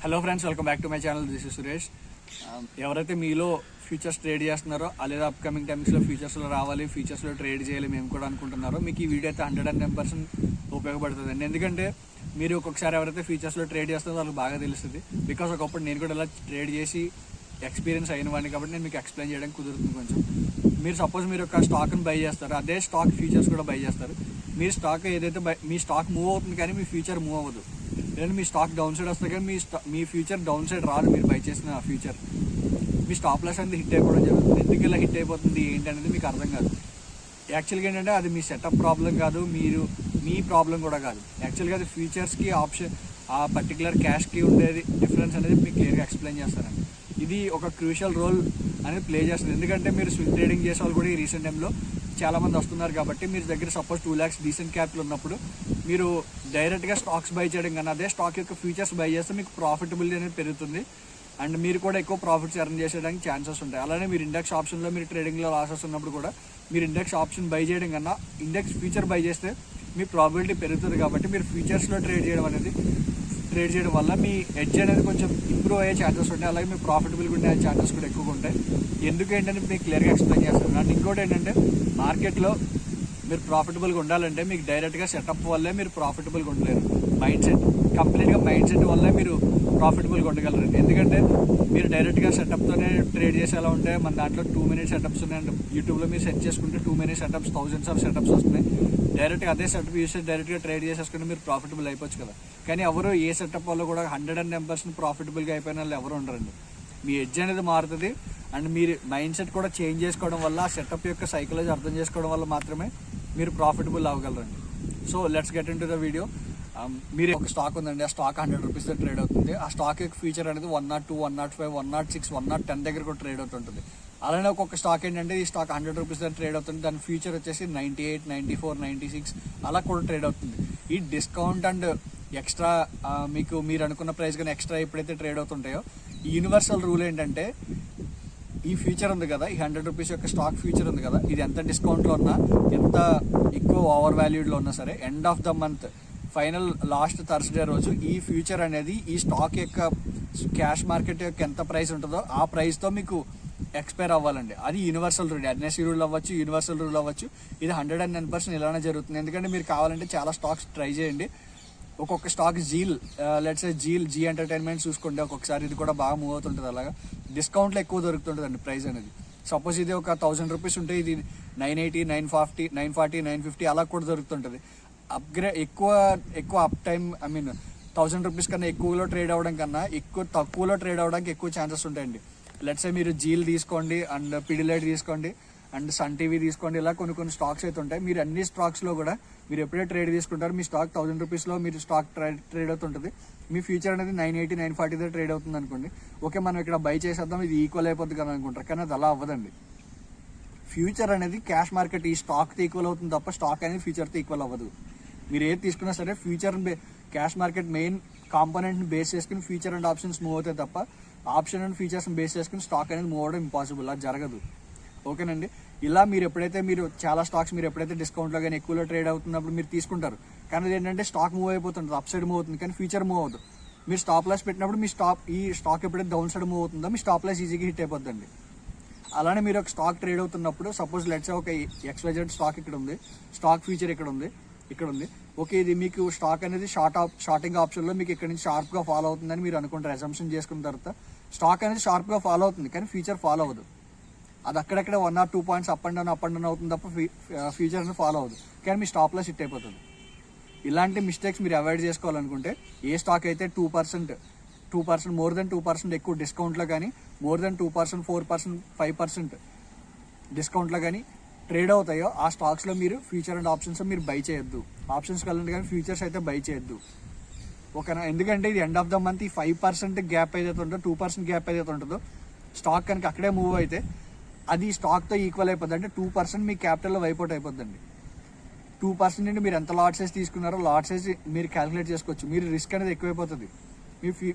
Hello friends, welcome back to my channel. This is Suresh. ఎవరైతే మీలో futures trade చేస్తున్నారో లేదా అప్కమింగ్ టైమ్స్లో ఫ్యూచర్స్లో రావాలి, ఫ్యూచర్స్లో ట్రేడ్ చేయాలి మేము కూడా అనుకుంటున్నారో మీకు ఈ వీడియో అయితే 110% ఉపయోగపడుతుందండి. ఎందుకంటే మీరు ఒక్కొక్కసారి ఎవరైతే ఫ్యూచర్స్లో ట్రేడ్ చేస్తారో వాళ్ళకి బాగా తెలుస్తుంది. బికాస్ ఒకప్పుడు నేను కూడా ఇలా ట్రేడ్ చేసి ఎక్స్పీరియన్స్ అయిన వాడిని కాబట్టి నేను మీకు ఎక్స్ప్లెయిన్ చేయడానికి కుదురుతుంది కొంచెం. మీరు సపోజ్ మీరు ఒక స్టాక్ని బై చేస్తారు, అదే స్టాక్ ఫ్యూచర్స్ కూడా బై చేస్తారు. మీరు స్టాక్ ఏదైతే మీ స్టాక్ మూవ్ అవుతుంది కానీ మీ ఫ్యూచర్ మూవ్ అవ్వదు. లేదంటే మీ స్టాక్ డౌన్ సైడ్ వస్తుంది కానీ మీ ఫ్యూచర్ డౌన్ సైడ్ రాదు. మీరు బై చేసిన ఫ్యూచర్ మీ స్టాప్ లాస్ అనేది హిట్ అయిపోవడం జరుగుతుంది. ఎందుకు ఇలా హిట్ అయిపోతుంది ఏంటి అనేది మీకు అర్థం కాదు. యాక్చువల్గా ఏంటంటే అది మీ సెటప్ ప్రాబ్లం కాదు, మీ ప్రాబ్లం కూడా కాదు. యాక్చువల్గా అది ఫ్యూచర్స్కి ఆ పర్టికులర్ క్యాష్కి ఉండేది డిఫరెన్స్ అనేది మీకు క్లియర్గా ఎక్స్ప్లెయిన్ చేస్తానండి. ఇది ఒక క్రూషియల్ రోల్ అనేది ప్లే చేస్తుంది. ఎందుకంటే మీరు స్వింగ్ ట్రేడింగ్ చేసే వాళ్ళు కూడా ఈ రీసెంట్ టైంలో చాలామంది వస్తున్నారు కాబట్టి మీరు దగ్గర సపోజ్ 2 lakhs డీసెంట్ క్యాపిటల్ ఉన్నప్పుడు మీరు డైరెక్ట్గా స్టాక్స్ బై చేయడం కన్నా అదే స్టాక్ యొక్క ఫ్యూచర్స్ బై చేస్తే మీకు ప్రాఫిటబిలిటీ అనేది పెరుగుతుంది అండ్ మీరు కూడా ఎక్కువ ప్రాఫిట్స్ ఎర్న్ చేసేయడానికి ఛాన్సెస్ ఉంటాయి. అలానే మీరు ఇండెక్స్ ఆప్షన్లో మీరు ట్రేడింగ్లో లాసెస్ ఉన్నప్పుడు కూడా మీరు ఇండెక్స్ ఆప్షన్ బై చేయడం కన్నా ఇండెక్స్ ఫ్యూచర్ బై చేస్తే మీ ప్రాబిలిటీ పెరుగుతుంది. కాబట్టి మీరు ఫ్యూచర్స్లో ట్రేడ్ చేయడం వల్ల మీ ఎడ్జ్ అనేది కొంచెం ఇంప్రూవ్ అయ్యే ఛాన్సెస్ ఉంటాయి. అలాగే మీ ప్రాఫిటబుల్గా ఉండే ఛాన్సెస్ కూడా ఎక్కువగా ఉంటాయి. ఎందుకు ఏంటంటే మీకు క్లియర్గా ఎక్స్ప్లెయిన్ చేస్తాను. అండ్ ఇంకోటి ఏంటంటే మార్కెట్లో మీరు ప్రాఫిటబుల్గా ఉండాలంటే మీకు డైరెక్ట్గా సెటప్ వల్లే మీరు ప్రాఫిటబుల్గా ఉండలేరు. కంప్లీట్గా మైండ్ సెట్ వల్లే మీరు ప్రాఫిటబుల్గా ఉండగలరు. ఎందుకంటే మీరు డైరెక్ట్గా సెటప్తోనే ట్రేడ్ చేసేలా ఉంటే మన దాంట్లో 2 minute సెటప్స్ ఉన్నాయండి. యూట్యూబ్లో మీరు సెట్ చేసుకుంటే 2 minute setups, thousands of setups వస్తున్నాయి. డైరెక్ట్గా అదే సెటప్ యూస్ చేసి డైరెక్ట్గా ట్రేడ్ చేసేసుకుంటే మీరు ప్రాఫిటబుల్ అయిపోవచ్చు కదా. కానీ ఎవరు ఏ సెటప్ వల్ల కూడా 110% ప్రాఫిటబుల్గా అయిపోయిన వాళ్ళు ఎవరు ఉండరండి. మీ ఎడ్జ్ అనేది మారుతుంది అండ్ మీరు మైండ్ సెట్ కూడా చేంజ్ చేసుకోవడం వల్ల ఆ సెటప్ యొక్క సైకాలజీ అర్థం చేసుకోవడం వల్ల మాత్రమే మీరు ప్రాఫిటబుల్ అవ్వగలరండి. So let's get into the video. మీరు ఒక స్టాక్ ఉందండి, ఆ స్టాక్ 100 rupees ట్రేడ్ అవుతుంది. ఆ స్టాక్ యొక్క ఫ్యూచర్ అనేది 102, 105, 106, 110 దగ్గర కూడా ట్రేడ్ అవుతుంటుంది. అలానే ఒక్కొక్క స్టాక్ ఏంటంటే ఈ స్టాక్ 100 rupees ట్రేడ్ అవుతుంది, దాని ఫ్యూచర్ వచ్చేసి 98, 94, 96 అలా కూడా ట్రేడ్ అవుతుంది. ఈ డిస్కౌంట్ అండ్ ఎక్స్ట్రా మీరు అనుకున్న ప్రైస్ కానీ ఎక్స్ట్రా ఎప్పుడైతే ట్రేడ్ అవుతుంటాయో ఈ యూనివర్సల్ రూల్ ఏంటంటే ఈ ఫ్యూచర్ ఉంది కదా, ఈ 100 rupees యొక్క స్టాక్ ఫ్యూచర్ ఉంది కదా, ఇది ఎంత డిస్కౌంట్లో ఉన్నా ఎంత ఎక్కువ ఓవర్ వాల్యూడ్లో ఉన్నా సరే end of the month final last Thursday రోజు ఈ ఫ్యూచర్ అనేది ఈ స్టాక్ యొక్క క్యాష్ మార్కెట్ యొక్క ఎంత ప్రైస్ ఉంటుందో ఆ ప్రైస్తో మీకు ఎక్స్పైర్ అవ్వాలండి. అది యూనివర్సల్ రూల్. ఎన్ఎస్సీ రూల్ అవ్వచ్చు, యూనివర్సల్ రూల్ అవ్వచ్చు. ఇది 110% ఇలానే జరుగుతుంది. ఎందుకంటే మీరు కావాలంటే చాలా స్టాక్స్ ట్రై చేయండి. ఒక్కొక్క స్టాక్ జీ ఎంటర్టైన్మెంట్ చూసుకోండి. ఒక్కొక్కసారి ఇది కూడా బాగా మూవ్ అవుతుంటుంది. అలాగా డిస్కౌంట్లో ఎక్కువ దొరుకుతుంటుందండి ప్రైస్ అనేది. సపోజ్ ఇది ఒక 1000 rupees ఉంటే ఇది 980, 940, 950 అలా కూడా దొరుకుతుంటుంది. ఎక్కువ అప్ టైం 1000 rupees కన్నా ఎక్కువలో ట్రేడ్ అవ్వడం కన్నా తక్కువలో ట్రేడ్ అవ్వడానికి ఎక్కువ ఛాన్సెస్ ఉంటాయండి. లెట్స్ మీరు జీల్ తీసుకోండి అండ్ పిడిలైట్ తీసుకోండి అండ్ సన్ టీవీ తీసుకోండి. ఇలా కొన్ని స్టాక్స్ అయితే ఉంటాయి. మీరు అన్ని స్టాక్స్లో కూడా మీరు ఎప్పుడైతే ట్రేడ్ తీసుకుంటారో మీ స్టాక్ 1000 rupeesలో మీరు స్టాక్ ట్రేడ్ అవుతుంటుంది. మీ ఫ్యూచర్ అనేది 980, 940 ట్రేడ్ అవుతుంది అనుకోండి. ఓకే, మనం ఇక్కడ బై చేసేద్దాం, ఇది ఈక్వల్ అయిపోతుంది కదా అనుకుంటారు. కానీ అది అలా అవ్వదండి. ఫ్యూచర్ అనేది క్యాష్ మార్కెట్ ఈ స్టాక్తో ఈక్వల్ అవుతుంది తప్ప స్టాక్ అనేది ఫ్యూచర్తో ఈక్వల్ అవ్వదు. మీరు ఏది తీసుకున్నా సరే ఫ్యూచర్ క్యాష్ మార్కెట్ మెయిన్ కాంపోనెంట్ని బేస్ చేసుకుని ఫ్యూచర్ అండ్ ఆప్షన్స్ మూవ్ అవుతాయి తప్ప ఆప్షన్ అండ్ ఫీచర్స్ని బేస్ చేసుకుని స్టాక్ అనేది మూవ్ అవడం ఇంపాసిబుల్. అది జరగదు. ఓకేనండి. ఇలా మీరు చాలా స్టాక్స్ మీరు ఎప్పుడైతే డిస్కౌంట్లో కానీ ఎక్కువలో ట్రేడ్ అవుతున్నప్పుడు మీరు తీసుకుంటారు. కానీ అది ఏంటంటే స్టాక్ మూవ్ అయిపోతుంది, అప్ సైడ్ మూవ్ అవుతుంది కానీ ఫ్యూచర్ మూవ్ అవుతుంది. మీరు స్టాప్ లాస్ పెట్టినప్పుడు ఈ స్టాక్ ఎప్పుడైతే డౌన్ సైడ్ మూవ్ అవుతుందో మీ స్టాప్ లాస్ ఈజీగా హిట్ అయిపోద్దండి. అలానే మీరు ఒక స్టాక్ ట్రేడ్ అవుతున్నప్పుడు సపోజ్ లెట్స్ ఒక XYZ స్టాక్ ఇక్కడ ఉంది, స్టాక్ ఫ్యూచర్ ఇక్కడ ఉంది. ఓకే, ఇది మీకు స్టాక్ అనేది షార్టింగ్ ఆప్షన్లో మీకు ఇక్కడ నుంచి షార్ప్గా ఫాలో అవుతుందని మీరు అనుకుంటారు. అజంప్షన్ చేసుకున్న తర్వాత స్టాక్ అనేది షార్ప్గా ఫాలో అవుతుంది కానీ ఫ్యూచర్ ఫాలో అవ్వదు. అది అక్కడక్కడ 1 or 2 points up and down అవుతుంది తప్ప ఫ్యూచర్ అనేది ఫాలో అవ్వదు. కానీ మీ స్టాప్ లాస్ హిట్ అయిపోతుంది. ఇలాంటి మిస్టేక్స్ మీరు అవాయిడ్ చేసుకోవాలనుకుంటే ఏ స్టాక్ అయితే 2% మోర్ దెన్ 2% ఎక్కువ డిస్కౌంట్లో కానీ మోర్ దెన్ 2%, 4%, 5% డిస్కౌంట్లో కానీ ట్రేడ్ అవుతాయో ఆ స్టాక్స్లో మీరు ఫ్యూచర్ అండ్ ఆప్షన్స్ మీరు బై చేయొద్దు. ఆప్షన్స్ కలండి కానీ ఫ్యూచర్స్ అయితే బై చేయొద్దు. ఓకేనా? ఎందుకంటే ఇది ఎండ్ ఆఫ్ ద మంత్ ఈ 5% గ్యాప్ ఏదైతే ఉంటుందో 2% గ్యాప్ ఏదైతే ఉంటుందో స్టాక్ కనుక అక్కడే మూవ్ అయితే అది స్టాక్తో ఈక్వల్ అయిపోద్ది. అంటే 2% మీ క్యాపిటల్లో వైపౌట్ అయిపోద్దండి. 2% నుండి మీరు ఎంత లాట్ సైజ్ తీసుకున్నారో లాట్ సైజ్ మీరు క్యాలిక్యులేట్ చేసుకోవచ్చు. మీరు రిస్క్ అనేది ఎక్కువైపోతుంది,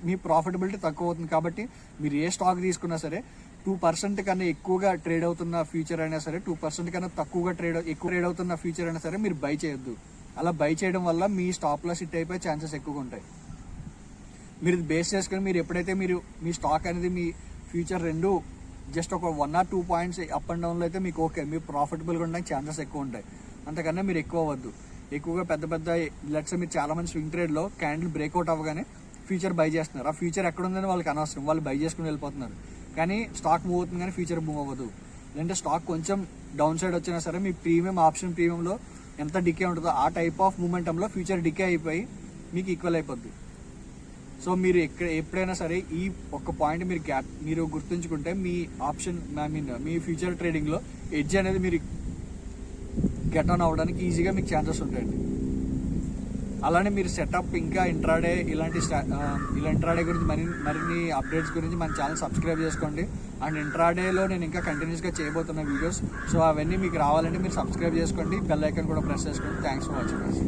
మీ ప్రాఫిటబిలిటీ తక్కువ అవుతుంది. కాబట్టి మీరు ఏ స్టాక్ తీసుకున్నా సరే 2% కన్నా ఎక్కువగా ట్రేడ్ అవుతున్న ఫ్యూచర్ అయినా సరే 2% కన్నా ఎక్కువ ట్రేడ్ అవుతున్న ఫ్యూచర్ అయినా సరే మీరు బై చేయొద్దు. అలా బై చేయడం వల్ల మీ స్టాప్ లాస్ హిట్ అయిపోయే ఛాన్సెస్ ఎక్కువగా ఉంటాయి. మీరు ఇది బేస్ చేసుకొని మీరు ఎప్పుడైతే మీ స్టాక్ అనేది మీ ఫ్యూచర్ రెండు జస్ట్ ఒక 1 or 2 పాయింట్స్ అప్ అండ్ డౌన్లో అయితే మీకు ఓకే, మీరు ప్రాఫిటబుల్గా ఉండడానికి ఛాన్సెస్ ఎక్కువ ఉంటాయి. అంతకన్నా మీరు ఎక్కువ అవ్వద్దు. ఎక్కువగా పెద్ద లెట్స్ మీరు చాలా మంది స్వింగ్ ట్రేడ్లో క్యాండిల్ బ్రేక్అవుట్ అవ్వగానే ఫ్యూచర్ బై చేస్తున్నారు. ఆ ఫ్యూచర్ ఎక్కడ ఉందని వాళ్ళకి అనవసరం, వాళ్ళు బై చేసుకుని వెళ్ళిపోతున్నారు. కానీ స్టాక్ మూవ్ అవుతుంది కానీ ఫ్యూచర్ మూవ్ అవ్వదు. లేదంటే స్టాక్ కొంచెం డౌన్ సైడ్ వచ్చినా సరే మీ ఆప్షన్ ప్రీమియంలో ఎంత డికే ఉంటుందో ఆ టైప్ ఆఫ్ మూమెంటంలో ఫ్యూచర్ డికే అయిపోయి మీకు ఈక్వల్ అయిపోద్ది. సో మీరు ఎప్పుడైనా సరే ఈ ఒక్క పాయింట్ మీరు గుర్తుంచుకుంటే మీ ఆప్షన్ మీ ఫ్యూచర్ ట్రేడింగ్లో ఎడ్జ్ అనేది మీరు గెట్ ఆన్ అవ్వడానికి ఈజీగా మీకు ఛాన్సెస్ ఉంటాయండి. అలానే మీరు సెటప్ ఇంకా ఇంట్రాడే ఇలా ఇంట్రాడే గురించి మరిన్ని అప్డేట్స్ గురించి మన ఛానల్ సబ్స్క్రైబ్ చేసుకోండి. అండ్ ఇంట్రాడేలో నేను ఇంకా కంటిన్యూస్గా చేయబోతున్న వీడియోస్, సో అవన్నీ మీకు రావాలంటే మీరు సబ్స్క్రైబ్ చేసుకోండి, బెల్ ఐకాన్ కూడా ప్రెస్ చేసుకోండి. Thanks for watching.